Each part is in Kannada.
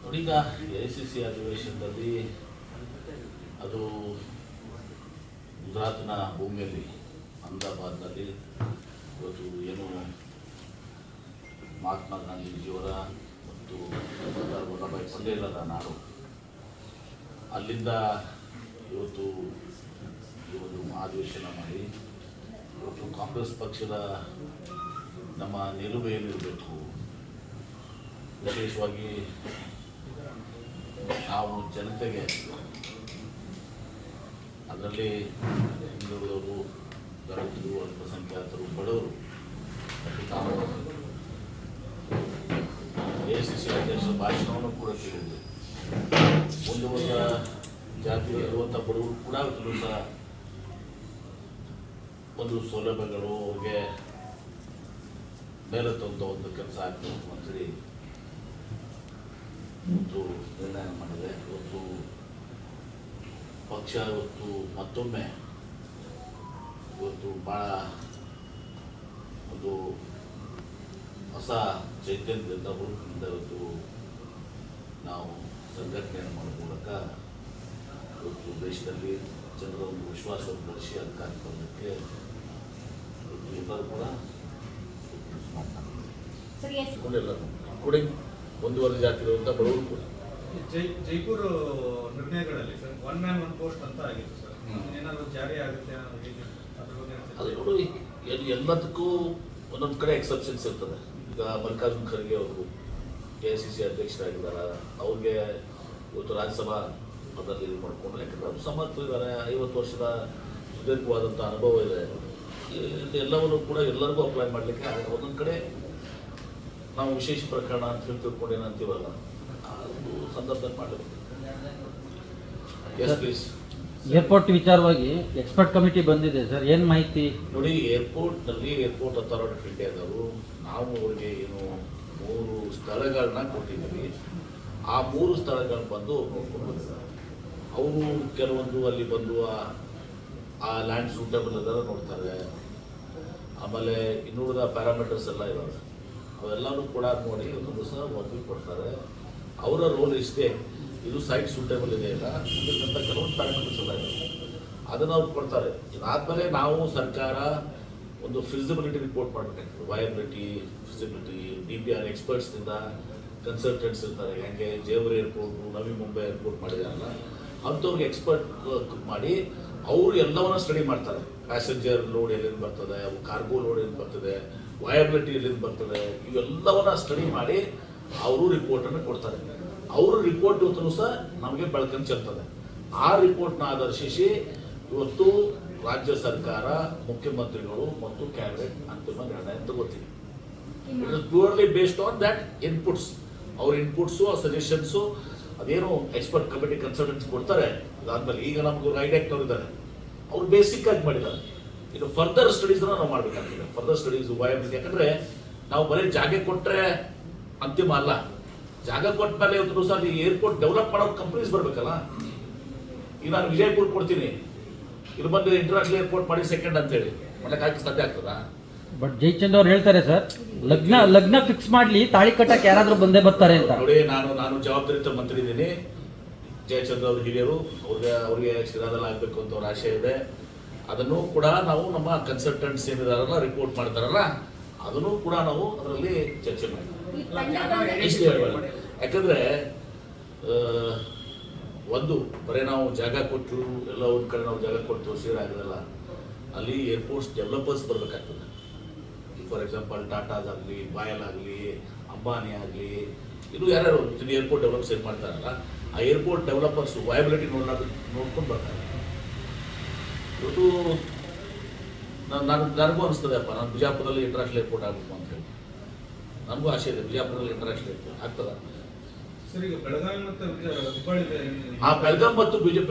ನೋಡಿ, ಈಗ AICC ಅಧಿವೇಶನದಲ್ಲಿ ಅದು ಗುಜರಾತ್ನ ಭೂಮಿಯಲ್ಲಿ ಅಹಮದಾಬಾದ್ನಲ್ಲಿ ಇವತ್ತು ಏನು ಮಹಾತ್ಮ ಗಾಂಧೀಜಿಯವರ ಮತ್ತು ಸರ್ದಾರ್ ವಲ್ಲಭಭಾಯಿ ಪಟೇಲರ ನಾಡು, ಅಲ್ಲಿಂದ ಇವತ್ತು ಈ ಒಂದು ಅಧಿವೇಶನ ಮಾಡಿ ಇವತ್ತು ಕಾಂಗ್ರೆಸ್ ಪಕ್ಷದ ನಮ್ಮ ನಿಲುವು ಏನಿರಬೇಕು, ವಿಶೇಷವಾಗಿ ನಾವು ಜನತೆಗೆ, ಅದರಲ್ಲಿ ಹಿಂದುಳಿದವರು, ದಲಿತರು, ಅಲ್ಪಸಂಖ್ಯಾತರು, ಬಡವರು ಮತ್ತು ನಾವು AICC ಅಧ್ಯಕ್ಷರ ಭಾಷಣವನ್ನು ಕೂಡ ಕೇಳಿದ್ವಿ. ಮುಂದುವರೆದ ಜಾತಿ ಇರುವಂಥ ಬಡವರು ಕೂಡ ಸಹ ಒಂದು ಸೌಲಭ್ಯಗಳು ಅವ್ರಿಗೆ ಮೇಲೆತ್ತುವಂಥ ಒಂದು ಕೆಲಸ ಆಗ್ತದೆ ಅಂತೇಳಿ ಇವತ್ತು ನಿರ್ಣಯ ಮಾಡಿದೆ. ಇವತ್ತು ಪಕ್ಷ ಇವತ್ತು ಮತ್ತೊಮ್ಮೆ ಇವತ್ತು ಭಾಳ ಒಂದು ಹೊಸ ಚೈತನ್ಯದಿಂದ ಹುರುಪಿನಿಂದ ಇವತ್ತು ನಾವು ಸಂಘಟನೆಯನ್ನು ಮಾಡೋ ಮೂಲಕ ಇವತ್ತು ದೇಶದಲ್ಲಿ ಜನರ ಒಂದು ವಿಶ್ವಾಸವನ್ನು ಗಳಿಸಿ ಅಧಿಕಾರ ಬರೋದಕ್ಕೆ ಎಲ್ಲರೂ ಕೂಡ ಕೂಡ ಮುಂದುವರೆದ ಜಾತಿ ಇರುವಂಥ ಬಡವರು ಕೂಡ ಜೈಪುರ ನಿರ್ಣಯಗಳಲ್ಲಿ ಸರ್ 1 man 1 post ಅಂತ ಆಗಿತ್ತು ಸರ್. ಏನಾದರೂ ಜಾರಿ ಆಗುತ್ತೆ ಅದು ನೋಡಿ, ಎಲ್ಲದಕ್ಕೂ ಒಂದೊಂದು ಕಡೆ ಎಕ್ಸೆಪ್ಷನ್ಸ್ ಇರ್ತದೆ. ಈಗ ಮಲ್ಲಿಕಾರ್ಜುನ್ ಖರ್ಗೆ ಅವರು AICC ಅಧ್ಯಕ್ಷರಾಗಿದ್ದಾರೆ, ಅವ್ರಿಗೆ ಇವತ್ತು ರಾಜ್ಯಸಭಾ ಅದರಲ್ಲಿ ಇದು ಮಾಡಿಕೊಂಡು, ಯಾಕಂದರೆ ಅವರು ಸಮರ್ಥರಿದ್ದಾರೆ, 50 ವರ್ಷದ ಸುದೀರ್ಘವಾದಂಥ ಅನುಭವ ಇದೆ. ಎಲ್ಲವನ್ನು ಕೂಡ ಎಲ್ಲರಿಗೂ ಅಪ್ಲೈ ಮಾಡಲಿಕ್ಕೆ ಒಂದೊಂದು ಕಡೆ ನಾವು ವಿಶೇಷ ಪ್ರಕರಣ ಅಂತ ಹೇಳಿ ತಿಳ್ಕೊಂಡೇನಂತೀವಲ್ಲ, ಅದು ಸಂದರ್ಭದಲ್ಲಿ ಮಾಡಬೇಕು. Yes please. ಏರ್ಪೋರ್ಟ್ ವಿಚಾರವಾಗಿ ಎಕ್ಸ್ಪರ್ಟ್ ಕಮಿಟಿ ಬಂದಿದೆ ಸರ್, ಏನು ಮಾಹಿತಿ? ನೋಡಿ, ಏರ್ಪೋರ್ಟ್ನಲ್ಲಿ ಏರ್ಪೋರ್ಟ್ ಅಥಾರಿಟಿ ಆಫ್ ಇಂಡಿಯಾದವರು ನಾವು ಅವರಿಗೆ ಏನು 3 ಸ್ಥಳಗಳನ್ನ ಕೊಟ್ಟಿದ್ದೀವಿ. ಆ 3 ಸ್ಥಳಗಳನ್ನ ಬಂದು ನೋಡ್ಕೊಂಡು ಬಂದಿದ್ದಾರೆ. ಅವರು ಕೆಲವೊಂದು ಅಲ್ಲಿ ಬಂದು ಆ ಲ್ಯಾಂಡ್ ಸೂಟೇಬಲ್ ಅದರ ನೋಡ್ತಾರೆ. ಆಮೇಲೆ ಇನ್ನುಳಿದ ಪ್ಯಾರಾಮೀಟರ್ಸ್ ಎಲ್ಲ ಇರೋದು ಅವೆಲ್ಲವೂ ಕೂಡ ನೋಡಿ ಒಂದು ಸಹ ಒಪ್ಪಿಗೆ ಕೊಡ್ತಾರೆ. ಅವರ ರೋಲ್ ಇಷ್ಟೇ, ಇದು ಸೈಟ್ ಸೂಟೇಬಲ್ ಇದೆ ಇಲ್ಲ ಅಂತ ಕೆಲವೊಂದು ಪ್ಯಾರಾಮೀಟರ್ಸ್ ಎಲ್ಲ ಇದೆ, ಅದನ್ನು ಅವ್ರು ಕೊಡ್ತಾರೆ. ಇದಾದಮೇಲೆ ನಾವು ಸರ್ಕಾರ ಒಂದು ಫಿಸಿಬಿಲಿಟಿ ರಿಪೋರ್ಟ್ ಮಾಡಬೇಕಾಗ್ತದೆ. ವಯಬಿಲಿಟಿ, ಫಿಸಿಬಿಲಿಟಿ, DPR ಎಕ್ಸ್ಪರ್ಟ್ಸ್ನಿಂದ ಕನ್ಸಲ್ಟೆಂಟ್ಸ್ ಇರ್ತಾರೆ. ಯಾಕೆ ಜೇವರ್ ಏರ್ಪೋರ್ಟು, ನವಿ ಮುಂಬೈ ಏರ್ಪೋರ್ಟ್ ಮಾಡಿದಾರಲ್ಲ, ಅಂಥವ್ರಿಗೆ ಎಕ್ಸ್ಪರ್ಟ್ ಮಾಡಿ ಅವರು ಎಲ್ಲವನ್ನ ಸ್ಟಡಿ ಮಾಡ್ತಾರೆ. ಪ್ಯಾಸೆಂಜರ್ ಲೋಡ್ ಎಲ್ಲಿಂದ ಬರ್ತದೆ, ಕಾರ್ಗೋ ಲೋಡ್ ಎಲ್ಲಿಂದ ಬರ್ತದೆ, ವಯಬಿಲಿಟಿ ಎಲ್ಲಿಂದ ಬರ್ತದೆ, ಇವೆಲ್ಲವನ್ನ ಸ್ಟಡಿ ಮಾಡಿ ಅವರು ರಿಪೋರ್ಟನ್ನು ಕೊಡ್ತಾರೆ. ಅವರು ರಿಪೋರ್ಟ್ ಇವತ್ತು ಸಹ ನಮಗೆ ಬೆಳಕನ್ನು ಚೆಲ್ತದೆ. ಆ ರಿಪೋರ್ಟ್ನ ಆಧರಿಸಿ ಇವತ್ತು ರಾಜ್ಯ ಸರ್ಕಾರ, ಮುಖ್ಯಮಂತ್ರಿಗಳು ಮತ್ತು ಕ್ಯಾಬಿನೆಟ್ ಅಂತಿಮ ನಿರ್ಣಯ ತಗೋತೀವಿ. It is purely based on that inputs. ಅವ್ರ ಇನ್ಪುಟ್ಸು, ಆ ಸಜೆಷನ್ಸು, ಅದೇನು ಎಕ್ಸ್ಪರ್ಟ್ ಕಮಿಟಿ ಕನ್ಸಲ್ಟೆಂಟ್ಸ್ ಕೊಡ್ತಾರೆ. ಅದಾದ್ಮೇಲೆ ಈಗ ನಮ್ಗೆ ಐಡೆಕ್ಟವ್ರು ಇದ್ದಾರೆ, ಅವ್ರು ಬೇಸಿಕ್ ಆಗಿ ಮಾಡಿದ್ದಾರೆ. ಇನ್ನು ಫರ್ದರ್ ಸ್ಟಡೀಸ್ನ ನಾವು ಮಾಡಬೇಕಾಗ್ತದೆ. ಫರ್ದರ್ ಸ್ಟಡೀಸ್ ವಯಬಿಲಿಟಿ, ಯಾಕಂದರೆ ನಾವು ಬರೀ ಜಾಗ ಕೊಟ್ಟರೆ ಅಂತಿಮ ಅಲ್ಲ. ಜಾಗ ಕೊಟ್ಟ ಮೇಲೆ ಇವತ್ತು ಸಹ ಈ ಏರ್ಪೋರ್ಟ್ ಡೆವಲಪ್ ಮಾಡೋ ಕಂಪ್ನೀಸ್ ಬರಬೇಕಲ್ಲ. ಈಗ ನಾನು ವಿಜಯಪುರ ಕೊಡ್ತೀನಿ, ಇಲ್ಲಿ ಬಂದು ಇಂಟರ್ನ್ಯಾಷನಲ್ ಏರ್ಪೋರ್ಟ್ ಮಾಡಿ ಸೆಕೆಂಡ್ ಅಂತೇಳಿ ಮಾಡಕ್ಕೆ ಸಾಧ್ಯ ಆಗ್ತದಾ? ಬಟ್ ಜಯಚಂದ್ರ ಅವ್ರು ಹೇಳ್ತಾರೆ ಸರ್, ಲಗ್ನ ಫಿಕ್ಸ್ ಮಾಡ್ಲಿ, ತಾಳಿ ಕಟ್ಟಕ್ಕೆ ಯಾರಾದ್ರೂ ಬಂದೇ ಬರ್ತಾರೆ ಅಂತ. ನೋಡಿ, ನಾನು ಜವಾಬ್ದಾರಿತ ಮಂತ್ರಿ ಇದ್ದೀನಿ. ಜಯಚಂದ್ರ ಅವರು ಹಿರಿಯರು, ಅವ್ರಿಗೆ ಶಿರಾದಲ್ಲಿ ಆಗಬೇಕು ಅಂತ ಅವ್ರ ಆಶೆ ಇದೆ. ಅದನ್ನು ಕೂಡ ನಾವು ನಮ್ಮ ಕನ್ಸಲ್ಟೆಂಟ್ಸ್ ಏನಿದಾರಲ್ಲ, ರಿಪೋರ್ಟ್ ಮಾಡ್ತಾರಲ್ಲ, ಅದನ್ನು ಕೂಡ ನಾವು ಅದರಲ್ಲಿ ಚರ್ಚೆ ಮಾಡ್ತೀವಿ. ಇಷ್ಟು ಹೇಳಬೇಡ, ಯಾಕಂದ್ರೆ ಒಂದು ಬರೀ ನಾವು ಜಾಗ ಕೊಟ್ಟು ಎಲ್ಲ ಒಂದು ಕಡೆ ನಾವು ಜಾಗ ಕೊಟ್ಟು ಸೇರಾಗಲ್ಲ. ಅಲ್ಲಿ ಏರ್ಪೋರ್ಟ್ಸ್ ಡೆವಲಪರ್ಸ್ ಬರಬೇಕಾಗ್ತದೆ. ಫಾರ್ ಎಕ್ಸಾಂಪಲ್ ಟಾಟಾಸ್ ಆಗಲಿ, ಬಾಯಲ್ ಆಗಲಿ, ಅಂಬಾನಿ ಆಗಲಿ, ಇದು ಯಾರ್ಯಾರು ಏರ್ಪೋರ್ಟ್ ಡೆವಲಪ್ಸ್ ಏನು ಮಾಡ್ತಾರಲ್ಲ, ಆ ಏರ್ಪೋರ್ಟ್ ಡೆವಲಪರ್ಸ್ ವಯಬಿಲಿಟಿ ನೋಡ್ಕೊಂಡು ಬರ್ತಾರೆ. ಇವತ್ತು ನನಗೂ ಅನಿಸ್ತದೆ, ಅಪ್ಪ ನಾನು ಬಿಜಾಪುರದಲ್ಲಿ ಇಂಟರ್ನ್ಯಾಷನಲ್ ಏರ್ಪೋರ್ಟ್ ಆಗಬೇಕು ಅಂತ ಹೇಳಿ ನನಗೂ ಆಸೆ ಇದೆ. ಬಿಜಾಪುರದಲ್ಲಿ ಇಂಟರ್ನ್ಯಾಷನಲ್ ಏರ್ಪೋರ್ಟ್ ಆಗ್ತದ. ಬೆಳಗಾಂ ಮತ್ತು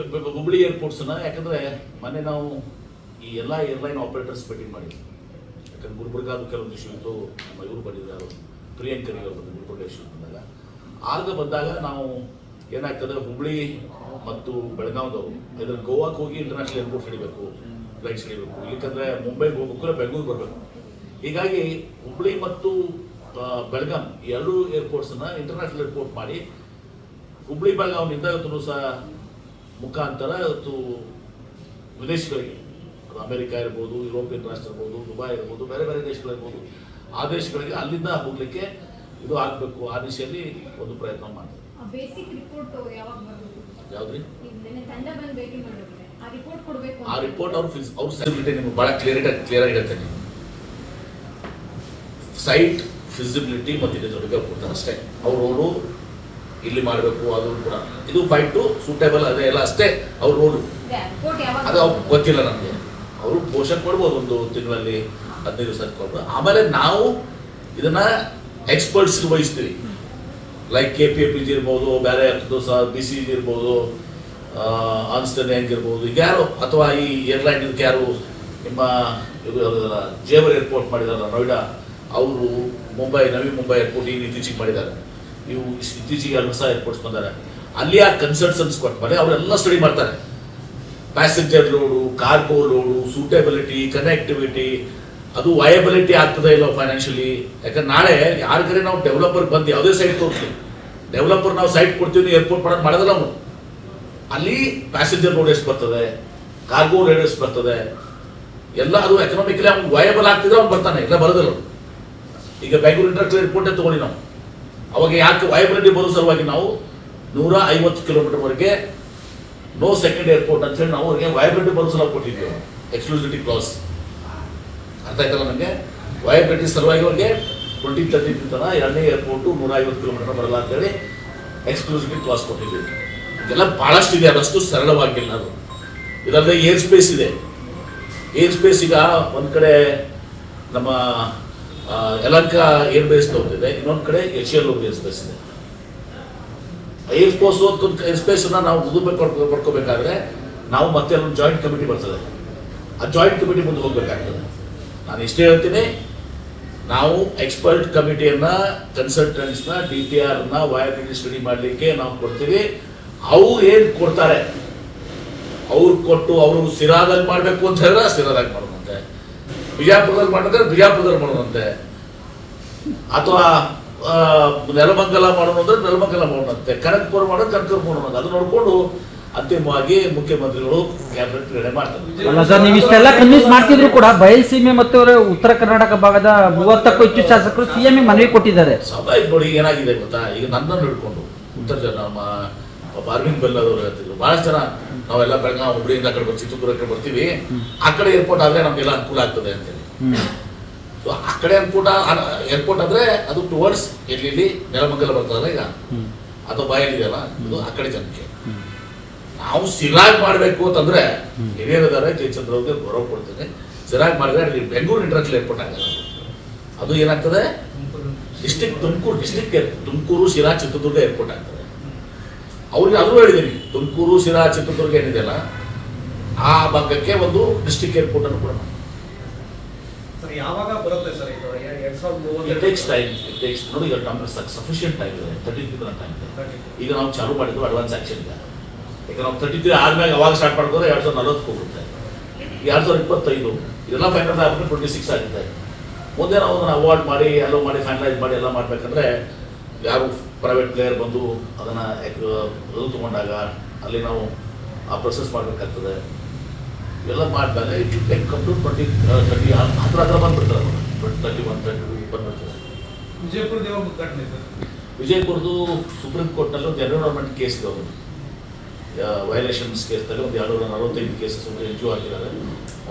ಹುಬ್ಬಳ್ಳಿ ಏರ್ಪೋರ್ಟ್ಸ್ನ, ಯಾಕಂದರೆ ಮೊನ್ನೆ ನಾವು ಈ ಎಲ್ಲ ಏರ್ಲೈನ್ ಆಪರೇಟರ್ಸ್ ಮೀಟಿಂಗ್ ಮಾಡಿದ್ವಿ. ಯಾಕಂದ್ರೆ ಗುಲ್ಬರ್ಗಾದ ಕೆಲವೊಂದು ಇಶ್ಯೂ ಇತ್ತು, ನಮ್ಮ ಇವರು ಬಂದಿದ್ದಾರೆ, ಪ್ರಿಯಾಂಕರಿ ಅವರು ಬಂದು ಗುಲ್ಬರ್ಗ ಇಶ್ಯೂ ಬಂದಾಗ ನಾವು ಏನಾಗ್ತದೆ, ಹುಬ್ಬಳ್ಳಿ ಮತ್ತು ಬೆಳಗಾವಿದವರು ಇದ್ರ ಗೋವಾಕ್ಕೆ ಹೋಗಿ ಇಂಟರ್ನ್ಯಾಷನಲ್ ಏರ್ಪೋರ್ಟ್ ಹಿಡಿಬೇಕು, ಫ್ಲೈಟ್ಸ್ ಹಿಡಿಬೇಕು. ಯಾಕಂದರೆ ಮುಂಬೈಗೆ ಹೋಗ್ಬೇಕು, ಬೆಂಗಳೂರು ಬರಬೇಕು. ಹೀಗಾಗಿ ಹುಬ್ಳಿ ಮತ್ತು ಬೆಳಗಾಂ ಎರಡೂ ಏರ್ಪೋರ್ಟ್ಸನ್ನು ಇಂಟರ್ನ್ಯಾಷನಲ್ ಏರ್ಪೋರ್ಟ್ ಮಾಡಿ ಹುಬ್ಳಿ ಬೆಳಗಾವಿನಿಂದ ಇವತ್ತು ಸಹ ಮುಖಾಂತರ ಇವತ್ತು ವಿದೇಶಗಳಿಗೆ, ಅದು ಅಮೆರಿಕ ಇರ್ಬೋದು, ಯುರೋಪಿಯನ್ ರಾಷ್ಟ್ರ ಇರ್ಬೋದು, ದುಬೈ ಇರ್ಬೋದು, ಬೇರೆ ಬೇರೆ ದೇಶಗಳಿರ್ಬೋದು, ಆ ದೇಶಗಳಿಗೆ ಅಲ್ಲಿಂದ ಹೋಗ್ಲಿಕ್ಕೆ ಇದು ಆಗಬೇಕು. ಆ ದಿಶೆಯಲ್ಲಿ ಒಂದು ಪ್ರಯತ್ನ ಮಾಡ್ತೀವಿ. ಬೇಸಿಕ್ ರಿಪೋರ್ಟ್ ಯಾವಾಗ ಬರಬೇಕು? ಯಾವ್ದ್ರಿ? ನಿನ್ನೆ ತಂಡ ಬಂದು ಭೇಟಿ ಮಾಡಿದ್ರೆ ಆ ರಿಪೋರ್ಟ್ ಕೊಡಬೇಕು. ಆ ರಿಪೋರ್ಟ್ ಅವ್ರ ಫಿಸಿಬಿಲಿಟಿ ನಿಮ್ಗೆ ಭಾಳ ಕ್ಲಿಯರ್ ಆಗಿ ಹೇಳ್ತೇನೆ. ಸೈಟ್ ಫಿಸಿಬಿಲಿಟಿ ಮತ್ತು ಇದರೊಳಗೆ ಕೊಡ್ತಾರೆ ಅಷ್ಟೇ. ಅವರು ಇಲ್ಲಿ ಮಾಡಬೇಕು, ಅದು ಕೂಡ ಇದು ಫೈಟ್ ಸೂಟೇಬಲ್ ಅದೇ ಎಲ್ಲ ಅಷ್ಟೇ ಅವ್ರ ರೋಡು. ರಿಪೋರ್ಟ್ ಯಾವಾಗ? ಅದು ಅವ್ರು ಗೊತ್ತಿಲ್ಲ ನಮಗೆ. ಅವರು ಪೋಷಣೆ ಕೊಡ್ಬೋದು, ಒಂದು ತಿಂಗಳಲ್ಲಿ 15 ದಿವಸ ಕೊಡ್ಬೋದು. ಆಮೇಲೆ ನಾವು ಇದನ್ನ ಎಕ್ಸ್ಪರ್ಟ್ಸ್ ವಹಿಸ್ತೀವಿ. ಲೈಕ್ KPFG ಇರ್ಬೋದು, ಬೇರೆ BCG ಇರ್ಬೋದು, ಆನ್ಸ್ಟನ್ ಹೆಂಗ್ ಇರ್ಬೋದು, ಈಗ ಯಾರು, ಅಥವಾ ಈ ಏರ್ಲೈನ್ ಇದಕ್ಕೆ ಯಾರು ನಿಮ್ಮ ಇದು ಜೇವರ್ ಏರ್ಪೋರ್ಟ್ ಮಾಡಿದಾರಲ್ಲ ನೋಯ್ಡಾ, ಅವರು ನವಿ ಮುಂಬೈ ಏರ್ಪೋರ್ಟ್ ಈಗ ಇತ್ತೀಚೆಗೆ ಮಾಡಿದ್ದಾರೆ. ಇವು ಇತ್ತೀಚೆಗೆ 2 ಹೊಸ ಏರ್ಪೋರ್ಟ್ಸ್ ಬಂದಾರೆ. ಅಲ್ಲಿ ಆ ಕನ್ಸಲ್ಟೆನ್ಸ್ ಕೊಟ್ಟ ಅವರೆಲ್ಲ ಸ್ಟಡಿ ಮಾಡ್ತಾರೆ. Passenger load, cargo load, suitability, connectivity, ಅದು ವಯಬಿಲಿಟಿ ಆಗ್ತದೆ ಇಲ್ಲ ಫೈನಾನ್ಷಿಯಲಿ. ಯಾಕಂದ್ರೆ ನಾಳೆ ಯಾರಿಗಾರೆ ನಾವು ಡೆವಲಪರ್ ಬಂದು ಯಾವುದೇ ಸೈಟ್ ತೋರಿಸ್ತೀವಿ, ಡೆವಲಪರ್ ನಾವು ಸೈಟ್ ಕೊಡ್ತೀವಿ, ಏರ್ಪೋರ್ಟ್ ಮಾಡೋದಿಲ್ಲ ಅವನು. ಅಲ್ಲಿ ಪ್ಯಾಸೆಂಜರ್ ಲೋಡ್ ಎಷ್ಟು ಬರ್ತದೆ, ಕಾರ್ಗೋ ಲೋಡ್ ಎಷ್ಟು ಬರ್ತದೆ, ಎಲ್ಲ ಅದು ಎಕನಾಮಿಕಲಿ ಅವ್ನು ವಯಬಲ್ ಆಗ್ತಿದ್ರೆ ಅವ್ನು ಬರ್ತಾನೆ, ಇಲ್ಲ ಬರೋದಿಲ್ಲ. ಈಗ ಬೆಂಗಳೂರು ಇಂಟರ್ನ್ಯಾಷನಲ್ ಏರ್ಪೋರ್ಟೇ ತಗೊಳ್ಳಿ ನಾವು, ಅವಾಗ ಯಾಕೆ ವಯಬಿಲಿಟಿ ಬರೋ ಸಲುವಾಗಿ ನಾವು 150 ಕಿಲೋಮೀಟರ್ವರೆಗೆ ನೋ ಸೆಕೆಂಡ್ ಏರ್ಪೋರ್ಟ್ ಅಂತ ಹೇಳಿ ನಾವು ಅವ್ರಿಗೆ ವಯಬಿಲಿಟಿ ಬರೋ ಸಲುವಾಗಿ ಕೊಟ್ಟಿದ್ದೇವೆ, ಎಕ್ಸ್ಕ್ಲೂಸಿವಿಟಿ ಕ್ಲಾಸ್. ಅರ್ಥ ಆಯ್ತಲ್ಲ ನನಗೆ? ವಯಬಿಲಿಟಿ ಸಲುವಾಗಿ ಅವ್ರಿಗೆ 2030 ತನ ಎರಡನೇ ಏರ್ಪೋರ್ಟು 150 ಕಿಲೋಮೀಟರ್ ಬರಲ್ಲ ಅಂತೇಳಿ ಎಕ್ಸ್ಕ್ಲೂಸಿವಿಟಿ ಕ್ಲಾಸ್ ಕೊಟ್ಟಿದ್ದೀವಿ. ಇದೆಲ್ಲ ಬಹಳಷ್ಟು ಇದೆ, ಅದಷ್ಟು ಸರಳವಾಗಿಲ್ಲ ಅದು. ಇದಲ್ಲದೆ ಏರ್ ಸ್ಪೇಸ್ ಇದೆ. ಏರ್ ಸ್ಪೇಸ್ ಈಗ ಒಂದು ಕಡೆ ನಮ್ಮ ಯಲಹಂಕ ಏರ್ ಬೇಸ್ ತಗೊಂಡಿದೆ, ಇನ್ನೊಂದು ಕಡೆ HAL ಏರ್ ಸ್ಪೇಸ್ ಇದೆ. ಏರ್ ಸ್ಪೇಸ್ ನಾವು ಮಾಡ್ಕೋಬೇಕಾದ್ರೆ ನಾವು ಮತ್ತೆ ಒಂದು ಜಾಯಿಂಟ್ ಕಮಿಟಿ ಬರ್ತದೆ. ಆ ಜಾಯಿಂಟ್ ಕಮಿಟಿ ಮುಂದೆ ಹೋಗ್ಬೇಕಾಗ್ತದೆ. ನಾನು ಇಷ್ಟೇ ಹೇಳ್ತೀನಿ, ನಾವು ಎಕ್ಸ್ಪರ್ಟ್ ಕಮಿಟಿಯನ್ನ, ಕನ್ಸಲ್ಟೆಂಟ್ಸ್ನ, DTRನ ವಯಬಿಲಿಟಿ ಸ್ಟಡಿ ಮಾಡಲಿಕ್ಕೆ ನಾವು ಕೊಡ್ತೀವಿ. ಅವ್ರು ಏನು ಕೊಡ್ತಾರೆ ಅವ್ರು ಕೊಟ್ಟು ಅವರು ಸಿರಾದಲ್ಲಿ ಮಾಡಬೇಕು ಅಂತ ಹೇಳಿದ್ರೆ ಸಿರಾದಾಗ ಮಾಡೋದಂತೆ, ಬಿಜಾಪುರದಲ್ಲಿ ಮಾಡಿದ್ರೆ ಬಿಜಾಪುರದಲ್ಲಿ ಮಾಡೋದಂತೆ, ಅಥವಾ ನೆಲಮಂಗಲ ಮಾಡೋಣ ಅಂದ್ರೆ ನೆಲಮಂಗಲ ಮಾಡೋಣಂತೆ, ಕನಕಪುರ ಮಾಡೋದು ಕನಕಪುರ ಮಾಡೋಣ. ಅದು ನೋಡಿಕೊಂಡು ಅಂತಿಮವಾಗಿ ಮುಖ್ಯಮಂತ್ರಿಗಳು ಕ್ಯಾಬಿನೆಟ್ ನಿರ್ಣಯ ಮಾಡ್ತಾರೆ. ಅಲ್ಲ ಸರ್, ನೀವು ಇಷ್ಟೆಲ್ಲ ಕನ್ವಿನ್ಸ್ ಮಾಡ್ತಿದ್ರು ಕೂಡ ಬಯಲುಸೀಮೆ ಮತ್ತು ಉತ್ತರ ಕರ್ನಾಟಕ ಭಾಗದ 30ಕ್ಕೂ ಹೆಚ್ಚು ಶಾಸಕರು CM ಮನವಿ ಕೊಟ್ಟಿದ್ದಾರೆ. ಸ್ವಾಭಾವಿಕ ನೋಡಿ, ಏನಾಗಿದೆ ಗೊತ್ತಾ, ಈಗ ನನ್ನನ್ನು ಹಿಡ್ಕೊಂಡು ಉತ್ತರ ಜನ ನಮ್ಮ ಅರವಿಂದ್ ಬೆಲ್ಲದವರು ಹೇಳ್ತಿದ್ರು, ಬಹಳಷ್ಟು ಜನ ನಾವೆಲ್ಲ ಬೆಳಗಾವಿ ಹುಬ್ಳಿಯಿಂದ ಆ ಕಡೆ ಚಿತ್ರದುರ್ಗಕ್ಕೆ ಬರ್ತೀವಿ, ಆ ಕಡೆ ಏರ್ಪೋರ್ಟ್ ಆದ್ರೆ ನಮ್ಗೆಲ್ಲ ಅನುಕೂಲ ಆಗ್ತದೆ ಅಂತೇಳಿ. ಸೊ ಆ ಕಡೆ ಏರ್ಪೋರ್ಟ್ ಅಂದ್ರೆ ಅದು ಟುವರ್ಡ್ಸ್ ಇಲ್ಲಿ ನೆಲಮಂಗಲ ಬರ್ತದಲ್ಲ ಈಗ, ಅಥವಾ ಬಾಯಲ್ಲಿದೆಯಲ್ಲ, ಅದು ಆ ಕಡೆ ಜನಕ್ಕೆ. ನಾವು ಸಿರಾಗ್ ಮಾಡಬೇಕು ಅಂತಂದ್ರೆ ಹಿರಿಯರಿದ್ದಾರೆ, ಜಯಚಂದ್ರ ಅವ್ರಿಗೆ ಗೌರವ ಕೊಡ್ತೇನೆ. ಸಿರಾಗ್ ಮಾಡಿದ್ರೆ ಅಲ್ಲಿ ಬೆಂಗಳೂರು ಇಂಟರ್ನ್ಯಾಷನಲ್ ಏರ್ಪೋರ್ಟ್ ಆಗಲ್ಲ. ಅದು ಏನಾಗ್ತದೆ, ತುಮಕೂರು ಶಿರಾ ಚಿತ್ರದುರ್ಗ ಏರ್ಪೋರ್ಟ್ ಆಗ್ತದೆ. ಅವ್ರಿಗೆ ಅದು ಹೇಳಿದ್ದೀನಿ, ತುಮಕೂರು ಶಿರಾ ಚಿತ್ರದುರ್ಗ ಏನಿದೆಯಲ್ಲ ಆ ಭಾಗಕ್ಕೆ ಒಂದು ಡಿಸ್ಟ್ರಿಕ್ಟ್ ಏರ್ಪೋರ್ಟ್ ಅನ್ನು ಕೂಡ ಸರ್ ಯಾವಾಗ ಬರುತ್ತೆ ಸರ್ ಇದು? 2030 ಇಟ್ ಟೇಕ್ಸ್ ಟೈಮ್. ನೋಡಿ, ಈಗ ಸಫಿಷಿಯಂಟ್ ಟೈಮ್ ಇದೆ, 33 ಟೈಮ್ ಇದೆ. ಈಗ ನಾವು ಚಾಲು ಮಾಡಿದ್ರು ಅಡ್ವಾನ್ಸ್ ಆಕ್ಷನ್ ಇದೆ. ಈಗ ನಾವು 33 ಆದ್ಮೇಲೆ ಅವಾಗ ಸ್ಟಾರ್ಟ್ ಮಾಡಿದ್ರೆ 2040 ಹೋಗುತ್ತೆ. 2025 ಇದೆಲ್ಲ ಫೈನಲ್ ಆಗಬೇಕು, 26 ಆಗುತ್ತೆ. ಮುಂದೆ ನಾವು ಅದನ್ನು ಅವಾರ್ಡ್ ಮಾಡಿ ಅಲೋ ಮಾಡಿ ಫೈನಲೈಸ್ ಮಾಡಿ ಎಲ್ಲ ಮಾಡಬೇಕಂದ್ರೆ ಯಾರು ಪ್ರೈವೇಟ್ ಪ್ಲೇಯರ್ ಬಂದು ಅದನ್ನು ಇದು ತಗೊಂಡಾಗ ಅಲ್ಲಿ ನಾವು ಆ ಪ್ರೊಸೆಸ್ ಮಾಡಬೇಕಾಗ್ತದೆ. ಇವೆಲ್ಲ ಮಾಡಿದಾಗ it will take come to 2030 ಹತ್ರ ಬಂದ್ಬಿಡ್ತಾರೆ. 31-32 ಬಂದ್ಬಿಡ್ತದೆ. ವಿಜಯಪುರದ ಯಾವಾಗ ಉದ್ಘಾಟನೆ ಸರ್? ವಿಜಯಪುರದ್ದು ಸುಪ್ರೀಂ ಕೋರ್ಟ್ನಲ್ಲಿ ಒಂದು ಎನ್ವಿರಾನ್ಮೆಂಟ್ ಕೇಸ್ ಇದೆ, ಒಂದು ವೈಲೇಷನ್ಸ್ ಕೇಸ್ನಲ್ಲಿ ಒಂದು 245 ಕೇಸಸ್ ಒಂದು NGO ಹಾಕಿದ್ದಾರೆ.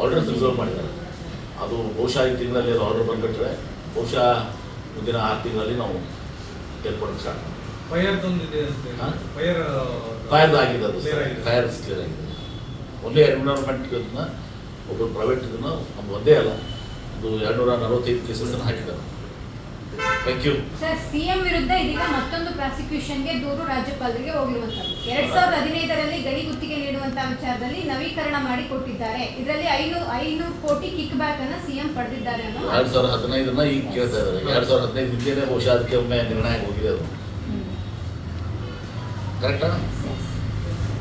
ಆರ್ಡರ್ಸ್ ರಿಸರ್ವ್ ಮಾಡಿದ್ದಾರೆ. ಅದು ಬಹುಶಃ ಈ ತಿಂಗಳಲ್ಲಿ ಅದು ಆರ್ಡರ್ ಬಂದ್ಬಿಟ್ರೆ ಬಹುಶಃ ಮುಂದಿನ 6 ತಿಂಗಳಲ್ಲಿ ನಾವು ಏರ್ಪೋರ್ಟ್ ಸ್ಟಾರ್ಟ್ ಮಾಡ್ತೀವಿ. ಫೈರ್ ಆಗಿದೆ, ಅದು ಫೈರ್ ಕ್ಲಿಯರ್ ಆಗಿದೆ. ಒಳ್ಳೆ ಎನ್ವಿರಾನ್ಮೆಂಟ್ ಒಬ್ಬರು ಪ್ರೈವೇಟ್ ಇದನ್ನು ನಮ್ದು ಒಂದೇ ಅಲ್ಲ, ಒಂದು 245 ಕೇಸಸ್ ಹಾಕಿದ್ದಾರೆ. Thank you sir. CM ವಿರುದ್ಧ ಇದೀಗ ಮತ್ತೊಂದು ಪ್ರಾಸಿಕ್ಯೂಷನ್ಗೆ ದೂರು ರಾಜ್ಯಪಾಲರಿಗೆ ಹೋಗಿರುವಂತದ್ದು. 2015ರಲ್ಲಿ ಗಡಿ ಗುತ್ತಿಗೆ ನೀಡುವಂತಹ ವಿಚಾರದಲ್ಲಿ ನವೀಕರಣ ಮಾಡಿ ಕೊಟ್ಟಿದ್ದಾರೆ. ಇದರಲ್ಲಿ 500 ಕೋಟಿ ಕಿಕ್ ಬ್ಯಾಕ್ ಅನ್ನ CM ಪಡೆದಿದ್ದಾರೆ ಅನ್ನೋ 2015 ಈಗ ಕೇಳ್ತಾ ಇದ್ದಾರೆ. 2015 ಹಿಂದೆನೇ ಬಹುಶಃ ಅದಕ್ಕೆ ಒಮ್ಮೆ ನಿರ್ಣಯ ಹೋಗಿದೆ. ಅದು ಕರೆಕ್ಟಾ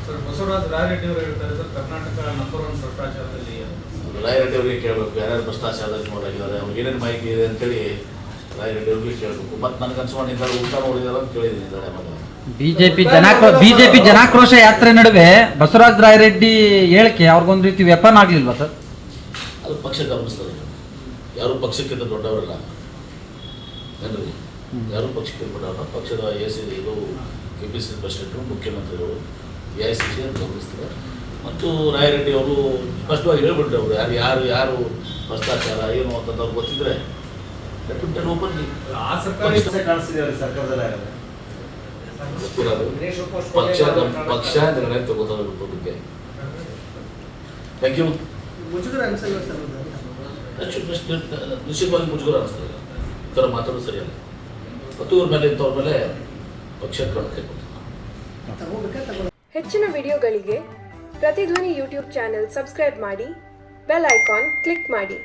ಸರ್? ಬಸವರಾಜ ರಾಯರೆಡ್ಡಿ ಅವರು ಹೇಳ್ತಾರೆ ಸರ್, ಕರ್ನಾಟಕ ನಂಬರ್ 1 ಭ್ರಷ್ಟಾಚಾರದಲ್ಲಿ. ರಾಯರೆಡ್ಡಿ ಅವರಿಗೆ ಕೇಳಬೇಕು, ಯಾರ್ಯಾರು ಭ್ರಷ್ಟಾಚಾರ ನೋಡಾಗಿದ್ದಾರೆ, ಅವ್ರಿಗೆ ಏನೇನು ಮಾಹಿತಿ ಇದೆ ಅಂತೇಳಿ ರಾಯರೆಡ್ಡಿ ಅವ್ರಿಗೆ ಕೇಳಬೇಕು. ಮತ್ತು ನನಗೆ ಅನ್ಸ್ಕೊಂಡಿದ್ದಾರೆ ಊಟ ನೋಡಿದಾರೆ ಅಂತ ಕೇಳಿದ್ದೀನಿ ಇದ್ದಾರೆ ಮಗ. ಬಿಜೆಪಿ ಜನಾಕ್ರೋಶ ಯಾತ್ರೆ ನಡುವೆ ಬಸವರಾಜ ರಾಯರೆಡ್ಡಿ ಹೇಳಿಕೆ ಅವ್ರಿಗೊಂದು ರೀತಿ ವೆಪನ್ ಆಗ್ಲಿಲ್ವಾ ಸರ್? ಅದು ಪಕ್ಷ ಗಮನಿಸ್ತದೆ. ಯಾರು ಪಕ್ಷಕ್ಕಿಂತ ದೊಡ್ಡವರಲ್ಲ ಏನ್ರಿ, ಯಾರು ಪಕ್ಷಕ್ಕಿಂತ ದೊಡ್ಡವರಲ್ಲ. ಪಕ್ಷದ ಇದು KPCC ಪ್ರೆಸಿಡೆಂಟರು, ಮುಖ್ಯಮಂತ್ರಿಗಳು, AICC ಗಮನಿಸ್ತಾರೆ. ಮತ್ತು ರಾಯರೆಡ್ಡಿ ಅವರು ಸ್ಪಷ್ಟವಾಗಿ ಹೇಳ್ಬಿಟ್ರೆ ಅವರು ಯಾರು ಭ್ರಷ್ಟಾಚಾರ ಏನು ಅಂತಂದವ್ರು ಗೊತ್ತಿದ್ರೆ ಓಪನ್ ಆ ಸರ್ಕಾರ ಕಾಣಿಸ್ತಿದೆ ಸರ್ಕಾರದಲ್ಲಿ ಪಕ್ಷ ನಿರ್ಣಯ ತಗೋತಾರೆ ಬಗ್ಗೆ. Thank you. ಮುಜುಗರ ಅನ್ಸಲ್ವಾ ಸರ್? ನಿಶ್ಚಿತವಾಗಿ ಮುಜುಗರ ಅನಿಸ್ತದೆ. ಈ ಥರ ಮಾತಾಡೋದು ಸರಿಯಲ್ಲ. ಮತ್ತು ಇವ್ರ ಮೇಲೆ ಇಂಥವ್ರ ಮೇಲೆ ಪಕ್ಷ ಕ್ರಮಕ್ಕೆ ಹೆಚ್ಚಿನ ವಿಡಿಯೋಗಳಿಗೆ ಪ್ರತಿಧ್ವನಿ ಯೂಟ್ಯೂಬ್ ಚಾನೆಲ್ ಸಬ್ಸ್ಕ್ರೈಬ್ ಮಾಡಿ, ಬೆಲ್ ಐಕಾನ್ ಕ್ಲಿಕ್ ಮಾಡಿ.